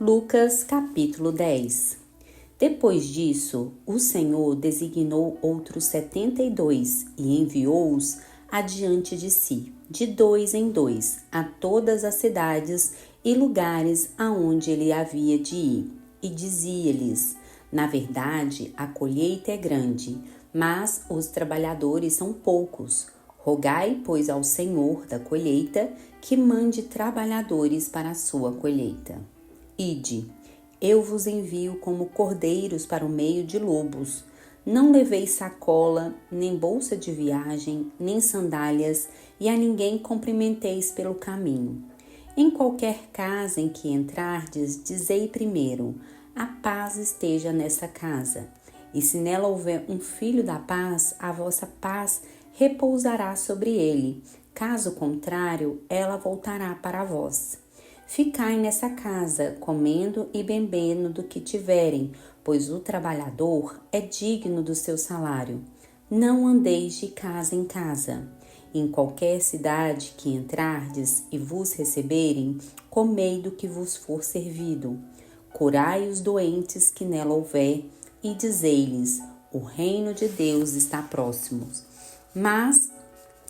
Lucas capítulo 10. Depois disso, o Senhor designou outros 72 e enviou-os adiante de si, de dois em dois, a todas as cidades e lugares aonde ele havia de ir. E dizia-lhes: na verdade, a colheita é grande, mas os trabalhadores são poucos. Rogai, pois, ao Senhor da colheita que mande trabalhadores para a sua colheita. Ide, eu vos envio como cordeiros para o meio de lobos. Não leveis sacola, nem bolsa de viagem, nem sandálias, e a ninguém cumprimenteis pelo caminho. Em qualquer casa em que entrardes, dizei primeiro: a paz esteja nessa casa. E se nela houver um filho da paz, a vossa paz repousará sobre ele. Caso contrário, ela voltará para vós. Ficai nessa casa, comendo e bebendo do que tiverem, pois o trabalhador é digno do seu salário. Não andeis de casa em casa. Em qualquer cidade que entrardes e vos receberem, comei do que vos for servido. Curai os doentes que nela houver, e dizei-lhes: o reino de Deus está próximo. Mas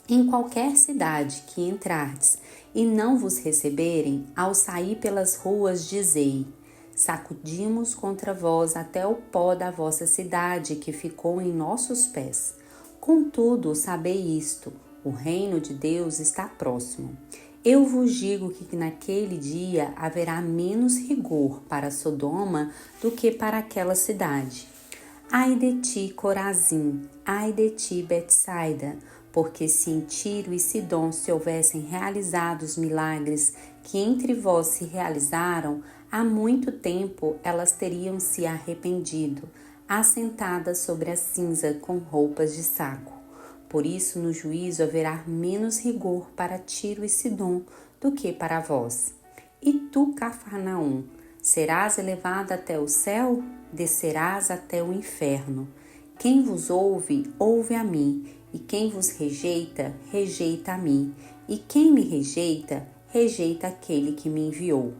em qualquer cidade que entrardes e não vos receberem, ao sair pelas ruas dizei: sacudimos contra vós até o pó da vossa cidade que ficou em nossos pés. Contudo, sabei isto: o reino de Deus está próximo. Eu vos digo que naquele dia haverá menos rigor para Sodoma do que para aquela cidade. Ai de ti, Corazim! Ai de ti, Betsaida! Porque se em Tiro e Sidom se houvessem realizado os milagres que entre vós se realizaram, há muito tempo elas teriam se arrependido, assentadas sobre a cinza com roupas de saco. Por isso, no juízo haverá menos rigor para Tiro e Sidom do que para vós. E tu, Cafarnaum, serás elevada até o céu? Descerás até o inferno. Quem vos ouve, ouve a mim, e quem vos rejeita, rejeita a mim, e quem me rejeita, rejeita aquele que me enviou.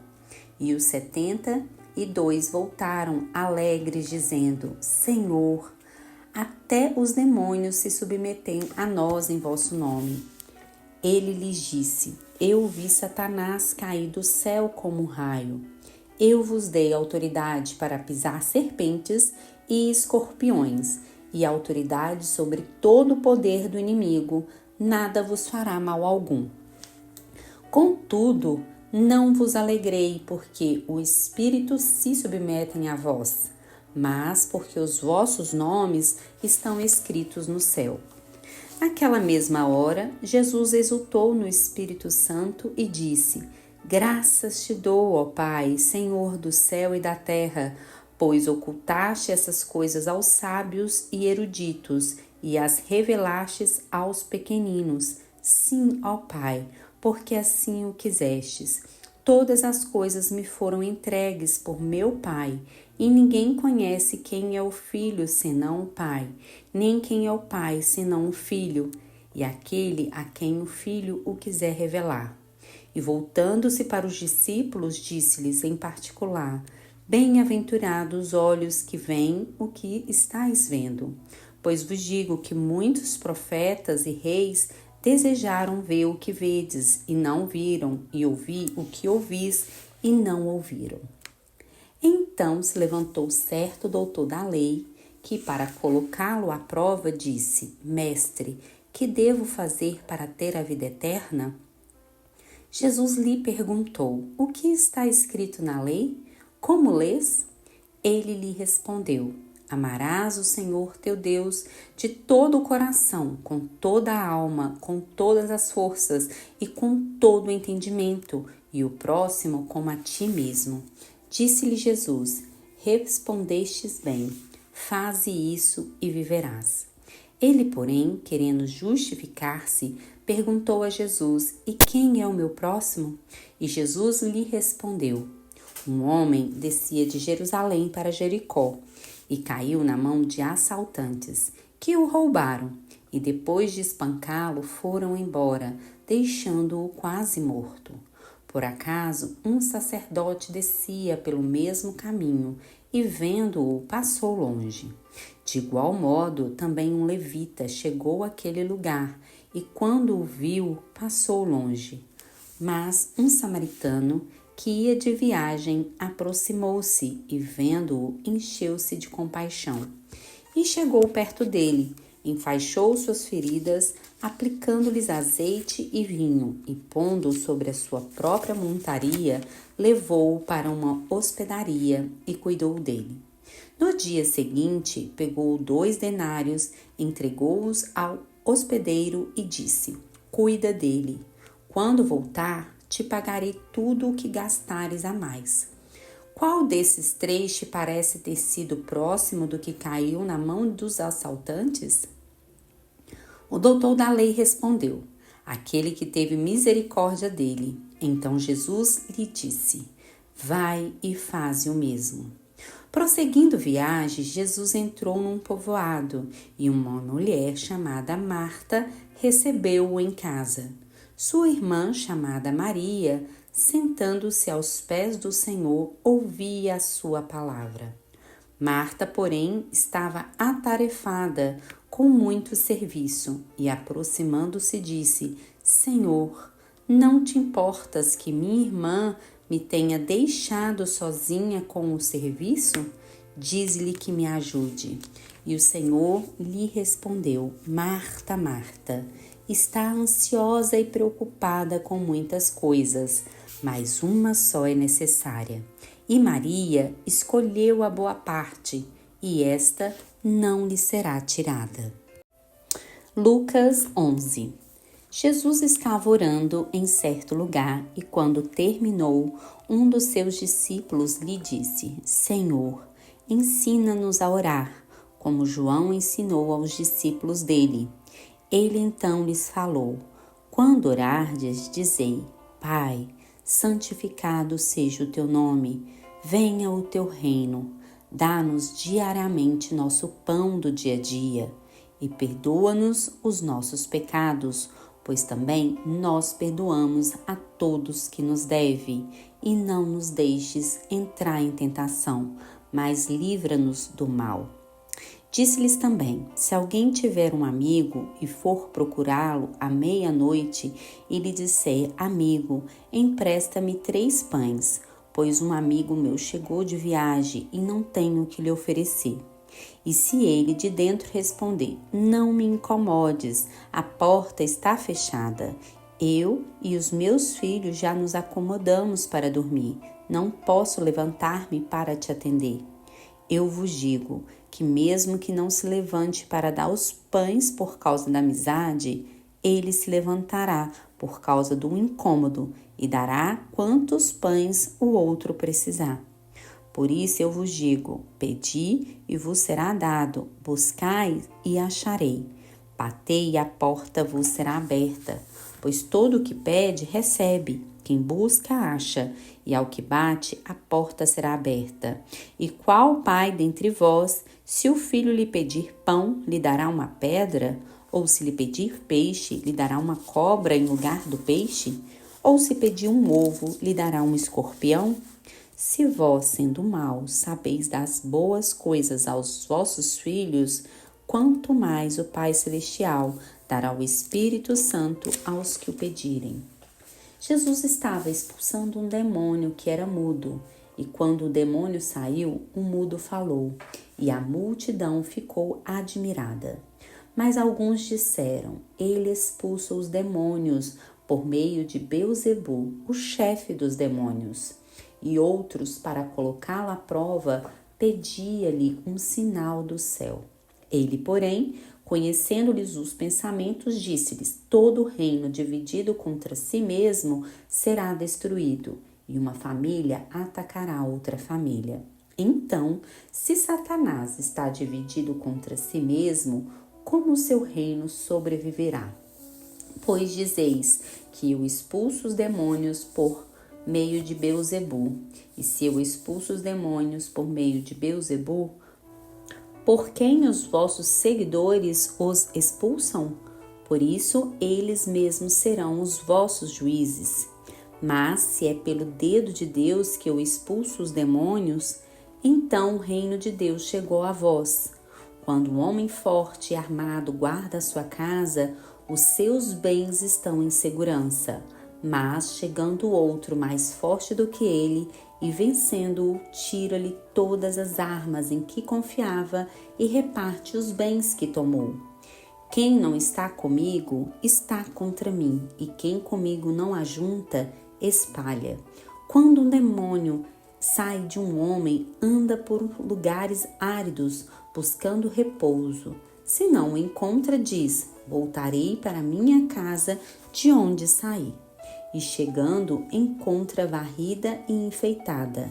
E os 72 voltaram alegres, dizendo: Senhor, até os demônios se submetem a nós em vosso nome. Ele lhes disse: eu vi Satanás cair do céu como um raio. Eu vos dei autoridade para pisar serpentes e escorpiões, e autoridade sobre todo o poder do inimigo. Nada vos fará mal algum. Contudo, não vos alegrei porque o Espírito se submetem a vós, mas porque os vossos nomes estão escritos no céu. Naquela mesma hora, Jesus exultou no Espírito Santo e disse: graças te dou, ó Pai, Senhor do céu e da terra, pois ocultaste essas coisas aos sábios e eruditos e as revelastes aos pequeninos. Sim, ó Pai, porque assim o quisestes. Todas as coisas me foram entregues por meu Pai, e ninguém conhece quem é o Filho senão o Pai, nem quem é o Pai senão o Filho, e aquele a quem o Filho o quiser revelar. E voltando-se para os discípulos, disse-lhes em particular: bem-aventurados os olhos que veem o que estáis vendo. Pois vos digo que muitos profetas e reis desejaram ver o que vedes, e não viram, e ouvir o que ouvis, e não ouviram. Então se levantou certo doutor da lei, que para colocá-lo à prova disse: Mestre, que devo fazer para ter a vida eterna? Jesus lhe perguntou: o que está escrito na lei? Como lês? Ele lhe respondeu: amarás o Senhor teu Deus de todo o coração, com toda a alma, com todas as forças e com todo o entendimento, e o próximo como a ti mesmo. Disse-lhe Jesus: respondestes bem, faze isso e viverás. Ele, porém, querendo justificar-se, perguntou a Jesus: e quem é o meu próximo? E Jesus lhe respondeu: um homem descia de Jerusalém para Jericó e caiu na mão de assaltantes, que o roubaram, e depois de espancá-lo foram embora, deixando-o quase morto. Por acaso, um sacerdote descia pelo mesmo caminho e, vendo-o, passou longe. De igual modo, também um levita chegou àquele lugar e, quando o viu, passou longe. Mas um samaritano, que ia de viagem, aproximou-se e, vendo-o, encheu-se de compaixão. E chegou perto dele, enfaixou suas feridas, aplicando-lhes azeite e vinho, e pondo-o sobre a sua própria montaria, levou-o para uma hospedaria e cuidou dele. No dia seguinte, pegou 2 denários, entregou-os ao hospedeiro e disse: Cuida dele. Quando voltar, te pagarei tudo o que gastares a mais. Qual desses 3 te parece ter sido próximo do que caiu na mão dos assaltantes? O doutor da lei respondeu: Aquele que teve misericórdia dele. Então Jesus lhe disse: Vai e faze o mesmo. Prosseguindo viagem, Jesus entrou num povoado e uma mulher chamada Marta recebeu-o em casa. Sua irmã, chamada Maria, sentando-se aos pés do Senhor, ouvia a sua palavra. Marta, porém, estava atarefada com muito serviço e, aproximando-se, disse: Senhor, não te importas que minha irmã me tenha deixado sozinha com o serviço? Diz-lhe que me ajude. E o Senhor lhe respondeu: Marta, Marta, está ansiosa e preocupada com muitas coisas, mas uma só é necessária. E Maria escolheu a boa parte, e esta não lhe será tirada. Lucas 11. Jesus estava orando em certo lugar e, quando terminou, um dos seus discípulos lhe disse: Senhor, ensina-nos a orar, como João ensinou aos discípulos dele. Ele então lhes falou: Quando orardes, dizei: Pai, santificado seja o teu nome, venha o teu reino, dá-nos diariamente nosso pão do dia a dia e perdoa-nos os nossos pecados, pois também nós perdoamos a todos que nos devem, e não nos deixes entrar em tentação, mas livra-nos do mal. Disse-lhes também: se alguém tiver um amigo e for procurá-lo à meia-noite e lhe disser: Amigo, empresta-me 3 pães, pois um amigo meu chegou de viagem e não tenho o que lhe oferecer. E se ele de dentro responder: Não me incomodes, a porta está fechada. Eu e os meus filhos já nos acomodamos para dormir. Não posso levantar-me para te atender. Eu vos digo que mesmo que não se levante para dar os pães por causa da amizade, ele se levantará por causa do incômodo e dará quantos pães o outro precisar. Por isso eu vos digo: pedi e vos será dado, buscai e acharei, batei e a porta vos será aberta. Pois todo o que pede, recebe, quem busca, acha, e ao que bate, a porta será aberta. E qual pai dentre vós, se o filho lhe pedir pão, lhe dará uma pedra? Ou se lhe pedir peixe, lhe dará uma cobra em lugar do peixe? Ou se pedir um ovo, lhe dará um escorpião? Se vós, sendo maus, sabeis dar boas coisas aos vossos filhos, quanto mais o Pai Celestial dará o Espírito Santo aos que o pedirem. Jesus estava expulsando um demônio que era mudo, e quando o demônio saiu, o mudo falou, e a multidão ficou admirada. Mas alguns disseram: Ele expulsa os demônios por meio de Beelzebu, o chefe dos demônios. E outros, para colocá-lo à prova, pedia-lhe um sinal do céu. Ele, porém, conhecendo-lhes os pensamentos, disse-lhes: Todo reino dividido contra si mesmo será destruído, e uma família atacará outra família. Então, se Satanás está dividido contra si mesmo, como o seu reino sobreviverá? Pois dizeis que eu expulso os demônios por meio de Beelzebu, e se eu expulso os demônios por meio de Beelzebu, por quem os vossos seguidores os expulsam? Por isso, eles mesmos serão os vossos juízes. Mas se é pelo dedo de Deus que eu expulso os demônios, então o reino de Deus chegou a vós. Quando um homem forte e armado guarda a sua casa, os seus bens estão em segurança. Mas, chegando outro mais forte do que ele e vencendo-o, tira-lhe todas as armas em que confiava e reparte os bens que tomou. Quem não está comigo, está contra mim, e quem comigo não ajunta, espalha. Quando um demônio sai de um homem, anda por lugares áridos, buscando repouso. Se não o encontra, diz: voltarei para minha casa de onde saí. E chegando, encontra varrida e enfeitada.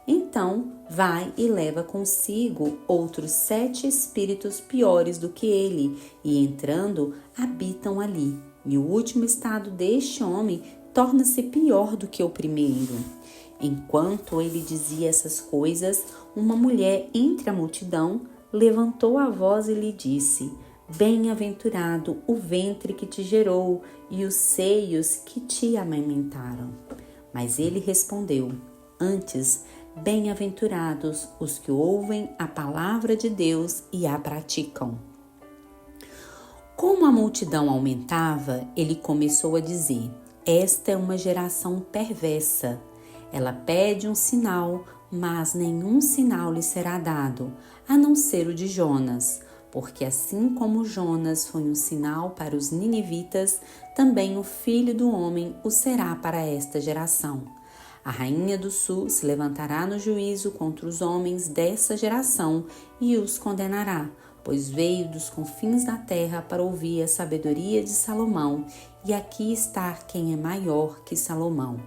Então vai e leva consigo outros 7 espíritos piores do que ele, e entrando, habitam ali. E o último estado deste homem torna-se pior do que o primeiro. Enquanto ele dizia essas coisas, uma mulher entre a multidão levantou a voz e lhe disse: bem-aventurado o ventre que te gerou e os seios que te amamentaram. Mas ele respondeu: antes, bem-aventurados os que ouvem a palavra de Deus e a praticam. Como a multidão aumentava, ele começou a dizer: esta é uma geração perversa. Ela pede um sinal, mas nenhum sinal lhe será dado, a não ser o de Jonas. Porque assim como Jonas foi um sinal para os ninivitas, também o Filho do Homem o será para esta geração. A rainha do sul se levantará no juízo contra os homens dessa geração e os condenará, pois veio dos confins da terra para ouvir a sabedoria de Salomão, e aqui está quem é maior que Salomão.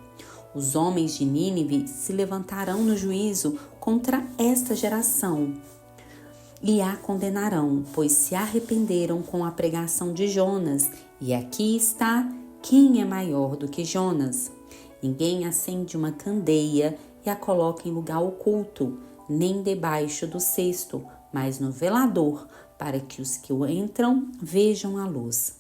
Os homens de Nínive se levantarão no juízo contra esta geração e a condenarão, pois se arrependeram com a pregação de Jonas, e aqui está quem é maior do que Jonas. Ninguém acende uma candeia e a coloca em lugar oculto, nem debaixo do cesto, mas no velador, para que os que entram vejam a luz.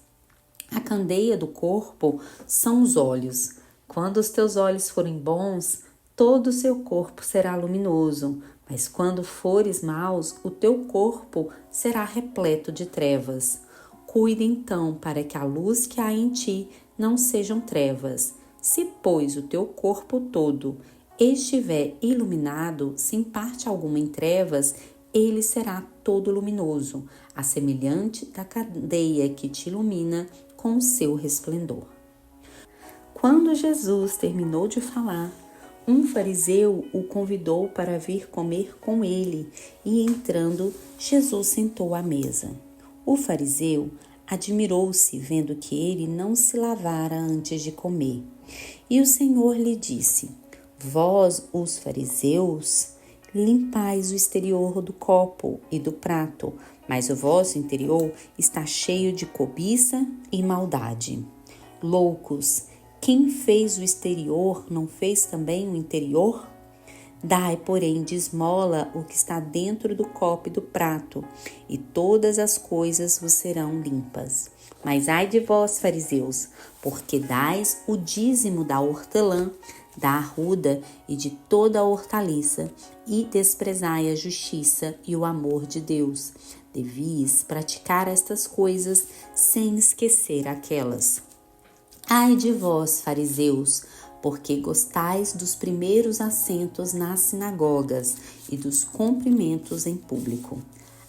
A candeia do corpo são os olhos. Quando os teus olhos forem bons, todo o seu corpo será luminoso, mas quando fores maus, o teu corpo será repleto de trevas. Cuida então para que a luz que há em ti não sejam trevas. Se, pois, o teu corpo todo estiver iluminado, sem parte alguma em trevas, ele será todo luminoso, a semelhante da candeia que te ilumina com o seu resplendor. Quando Jesus terminou de falar, um fariseu o convidou para vir comer com ele, e entrando, Jesus sentou à mesa. O fariseu admirou-se, vendo que ele não se lavara antes de comer. E o Senhor lhe disse: vós, os fariseus, limpais o exterior do copo e do prato, mas o vosso interior está cheio de cobiça e maldade. Loucos! Quem fez o exterior não fez também o interior? Dai, porém, de esmola o que está dentro do copo e do prato, e todas as coisas vos serão limpas. Mas ai de vós, fariseus, porque dais o dízimo da hortelã, da arruda e de toda a hortaliça, e desprezai a justiça e o amor de Deus. Devias praticar estas coisas sem esquecer aquelas. Ai de vós, fariseus, porque gostais dos primeiros assentos nas sinagogas e dos cumprimentos em público.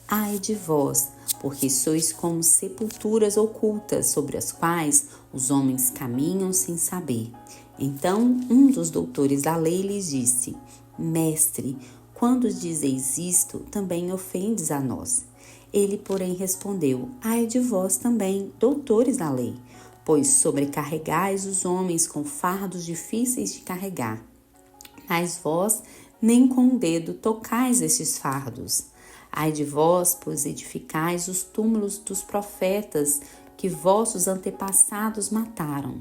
Ai de vós, porque sois como sepulturas ocultas sobre as quais os homens caminham sem saber. Então um dos doutores da lei lhes disse: Mestre, quando dizeis isto, também ofendes a nós. Ele, porém, respondeu: ai de vós também, doutores da lei, pois sobrecarregais os homens com fardos difíceis de carregar. Mas vós nem com o dedo tocais estes fardos. Ai de vós, pois edificais os túmulos dos profetas que vossos antepassados mataram.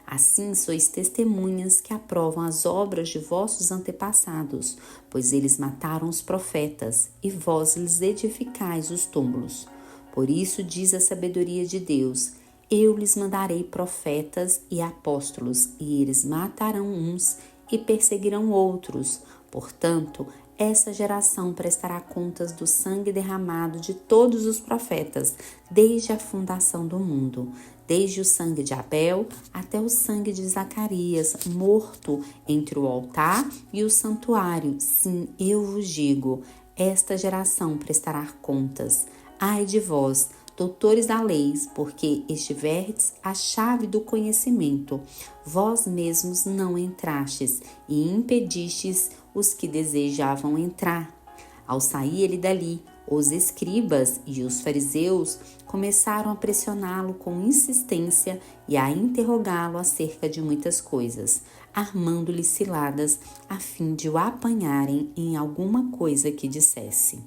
Assim sois testemunhas que aprovam as obras de vossos antepassados, pois eles mataram os profetas, e vós lhes edificais os túmulos. Por isso diz a sabedoria de Deus: Eu lhes mandarei profetas e apóstolos, e eles matarão uns e perseguirão outros. Portanto, essa geração prestará contas do sangue derramado de todos os profetas, desde a fundação do mundo, desde o sangue de Abel até o sangue de Zacarias, morto entre o altar e o santuário. Sim, eu vos digo, esta geração prestará contas. Ai de vós, doutores da lei, porque estiverdes a chave do conhecimento. Vós mesmos não entrastes e impedistes os que desejavam entrar. Ao sair ele dali, os escribas e os fariseus começaram a pressioná-lo com insistência e a interrogá-lo acerca de muitas coisas, armando-lhe ciladas a fim de o apanharem em alguma coisa que dissesse.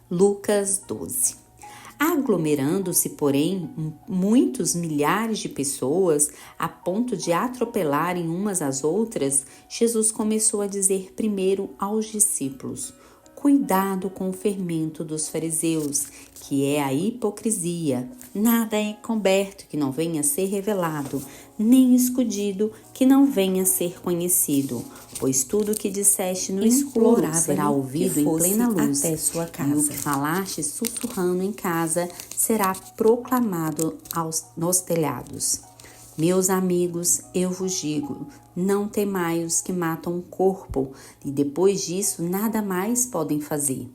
Lucas 12. Aglomerando-se, porém, muitos milhares de pessoas, a ponto de atropelarem umas às outras, Jesus começou a dizer primeiro aos discípulos: cuidado com o fermento dos fariseus, que é a hipocrisia. Nada é encoberto que não venha a ser revelado, nem escondido que não venha a ser conhecido. Pois tudo o que disseste no escuro será ouvido em plena luz, até sua casa. E o que falaste sussurrando em casa será proclamado nos telhados. Meus amigos, eu vos digo, não temai os que matam o corpo, e depois disso nada mais podem fazer.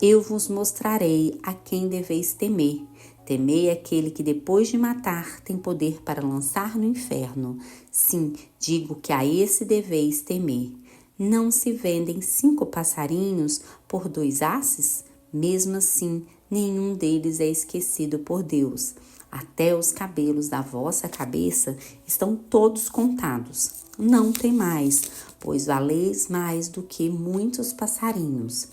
Eu vos mostrarei a quem deveis temer. Temei aquele que depois de matar tem poder para lançar no inferno. Sim, digo que a esse deveis temer. Não se vendem 5 passarinhos por 2 asses? Mesmo assim, nenhum deles é esquecido por Deus. Até os cabelos da vossa cabeça estão todos contados. Não temais, pois valeis mais do que muitos passarinhos.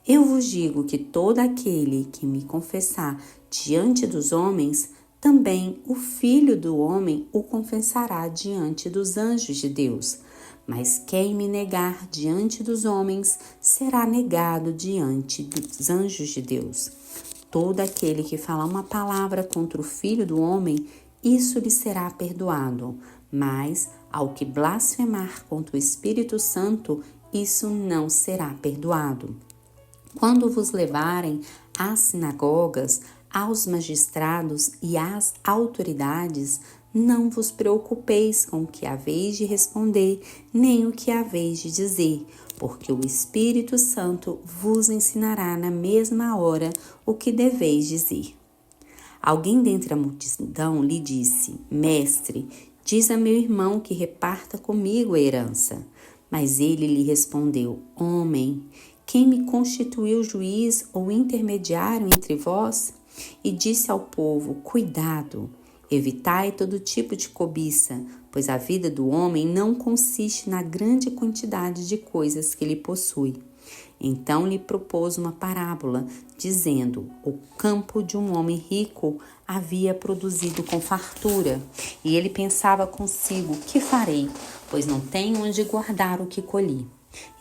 Eu vos digo que todo aquele que me confessar diante dos homens, também o Filho do Homem o confessará diante dos anjos de Deus. Mas quem me negar diante dos homens, será negado diante dos anjos de Deus. Todo aquele que falar uma palavra contra o Filho do Homem, isso lhe será perdoado. Mas ao que blasfemar contra o Espírito Santo, isso não será perdoado. Quando vos levarem às sinagogas, aos magistrados e às autoridades, não vos preocupeis com o que haveis de responder, nem o que haveis de dizer, porque o Espírito Santo vos ensinará na mesma hora o que deveis dizer. Alguém dentre a multidão lhe disse: Mestre, diz a meu irmão que reparta comigo a herança. Mas ele lhe respondeu: Homem, quem me constituiu juiz ou intermediário entre vós? E disse ao povo: Cuidado, evitai todo tipo de cobiça, pois a vida do homem não consiste na grande quantidade de coisas que ele possui. Então lhe propôs uma parábola, dizendo: o campo de um homem rico havia produzido com fartura, e ele pensava consigo: que farei, pois não tenho onde guardar o que colhi.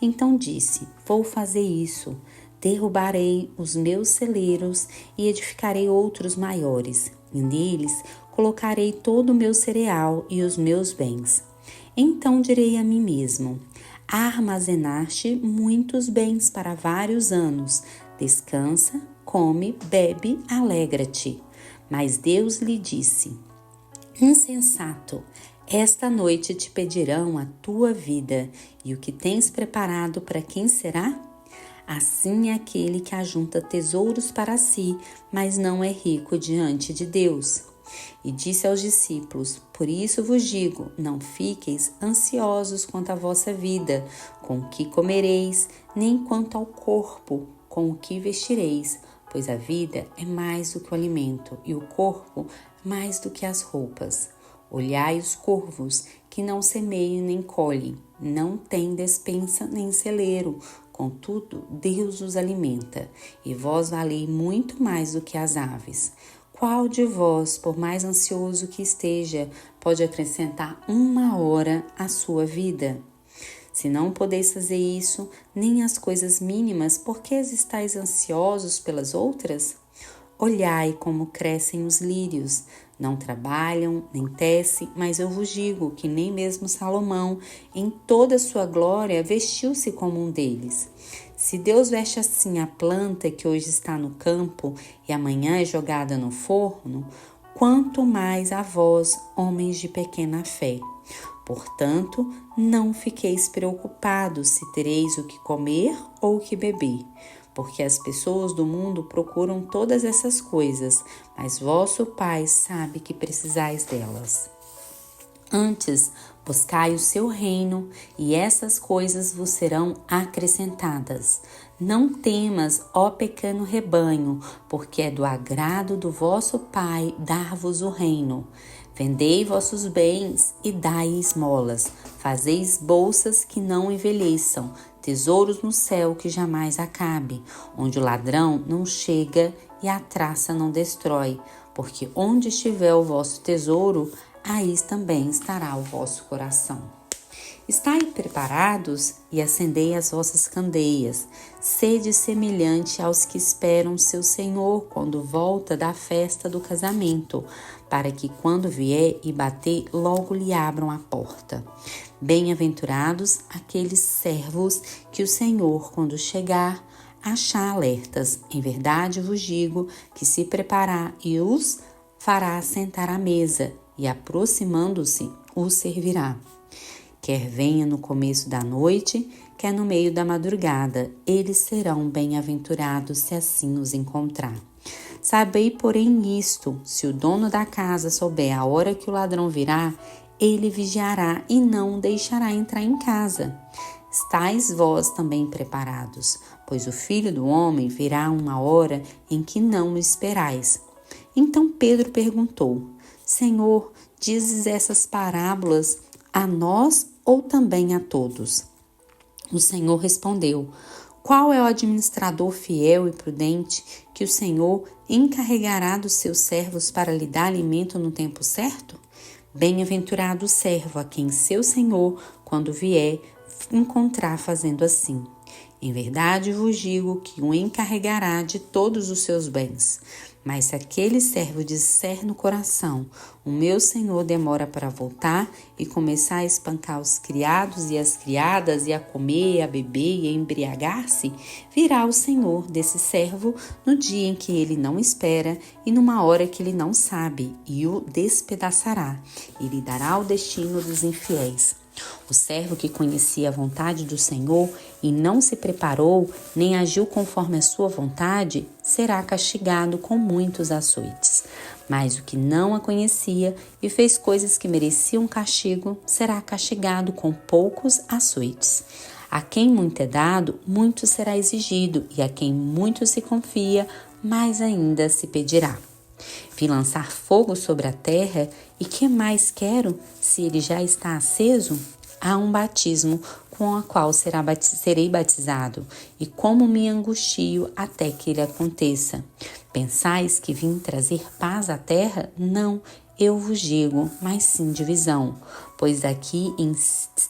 Então disse: vou fazer isso, derrubarei os meus celeiros e edificarei outros maiores, e neles colocarei todo o meu cereal e os meus bens. Então direi a mim mesmo: armazenaste muitos bens para vários anos, descansa, come, bebe, alegra-te. Mas Deus lhe disse: insensato, esta noite te pedirão a tua vida, e o que tens preparado para quem será? Assim é aquele que ajunta tesouros para si, mas não é rico diante de Deus. E disse aos discípulos: por isso vos digo, não fiqueis ansiosos quanto à vossa vida, com o que comereis, nem quanto ao corpo, com o que vestireis, pois a vida é mais do que o alimento, e o corpo mais do que as roupas. Olhai os corvos, que não semeiam nem colhem, não têm despensa nem celeiro, contudo Deus os alimenta, e vós valei muito mais do que as aves. Qual de vós, por mais ansioso que esteja, pode acrescentar 1 hora à sua vida? Se não podeis fazer isso, nem as coisas mínimas, por que estáis ansiosos pelas outras? Olhai como crescem os lírios, Não trabalham, nem tecem, mas eu vos digo que nem mesmo Salomão, em toda a sua glória, vestiu-se como um deles. Se Deus veste assim a planta que hoje está no campo e amanhã é jogada no forno, quanto mais a vós, homens de pequena fé. Portanto, não fiqueis preocupados se tereis o que comer ou o que beber, porque as pessoas do mundo procuram todas essas coisas, mas vosso Pai sabe que precisais delas. Antes, buscai o seu reino, e essas coisas vos serão acrescentadas. Não temas, ó pequeno rebanho, porque é do agrado do vosso Pai dar-vos o reino. Vendei vossos bens e dai esmolas. Fazeis bolsas que não envelheçam, tesouros no céu que jamais acabe, onde o ladrão não chega e a traça não destrói. Porque onde estiver o vosso tesouro, aí também estará o vosso coração. Estai preparados e acendei as vossas candeias. Sede semelhante aos que esperam seu Senhor quando volta da festa do casamento, para que quando vier e bater, logo lhe abram a porta. Bem-aventurados aqueles servos que o Senhor, quando chegar, achar alertas. Em verdade vos digo que se preparar e os fará sentar à mesa, e aproximando-se, os servirá. Quer venha no começo da noite, quer no meio da madrugada, eles serão bem-aventurados se assim os encontrar. Sabei, porém, isto: se o dono da casa souber a hora que o ladrão virá, ele vigiará e não o deixará entrar em casa. Estais vós também preparados, pois o Filho do Homem virá uma hora em que não o esperais. Então Pedro perguntou: Senhor, dizes essas parábolas a nós ou também a todos? O Senhor respondeu: Qual é o administrador fiel e prudente que o Senhor encarregará dos seus servos para lhe dar alimento no tempo certo? Bem-aventurado o servo a quem seu Senhor, quando vier, encontrar fazendo assim. Em verdade vos digo que o encarregará de todos os seus bens. Mas se aquele servo disser no coração: o meu senhor demora para voltar, e começar a espancar os criados e as criadas, e a comer, a beber e a embriagar-se, virá o senhor desse servo no dia em que ele não espera e numa hora que ele não sabe, e o despedaçará, e lhe dará o destino dos infiéis. O servo que conhecia a vontade do Senhor e não se preparou, nem agiu conforme a sua vontade, será castigado com muitos açoites. Mas o que não a conhecia e fez coisas que mereciam castigo, será castigado com poucos açoites. A quem muito é dado, muito será exigido, e a quem muito se confia, mais ainda se pedirá. Vi lançar fogo sobre a terra, e que mais quero, se ele já está aceso? Há um batismo com o qual serei batizado, e como me angustio até que ele aconteça. Pensais que vim trazer paz à terra? Não, eu vos digo, mas sim divisão. Pois daqui em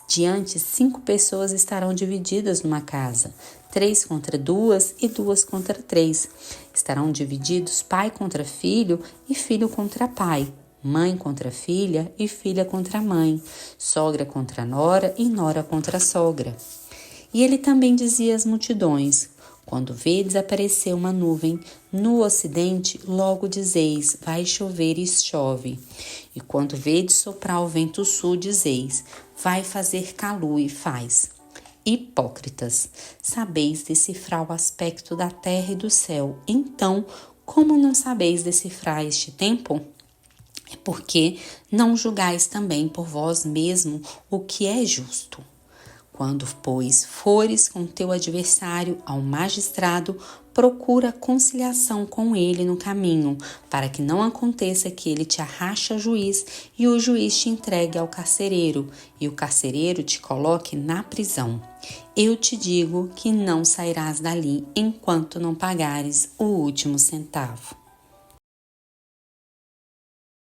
diante 5 pessoas estarão divididas numa casa, 3 contra 2 e 2 contra 3. Estarão divididos pai contra filho e filho contra pai, mãe contra filha e filha contra mãe, sogra contra nora e nora contra sogra. E ele também dizia às multidões: quando vedes aparecer uma nuvem no ocidente, logo dizeis: vai chover, e chove. E quando vedes soprar o vento sul, dizeis: vai fazer calor, e faz. Hipócritas, sabeis decifrar o aspecto da terra e do céu, então como não sabeis decifrar este tempo? É porque não julgais também por vós mesmo o que é justo. Quando, pois, fores com teu adversário ao magistrado, procura conciliação com ele no caminho, para que não aconteça que ele te arraste ao juiz e o juiz te entregue ao carcereiro, e o carcereiro te coloque na prisão. Eu te digo que não sairás dali enquanto não pagares o último centavo.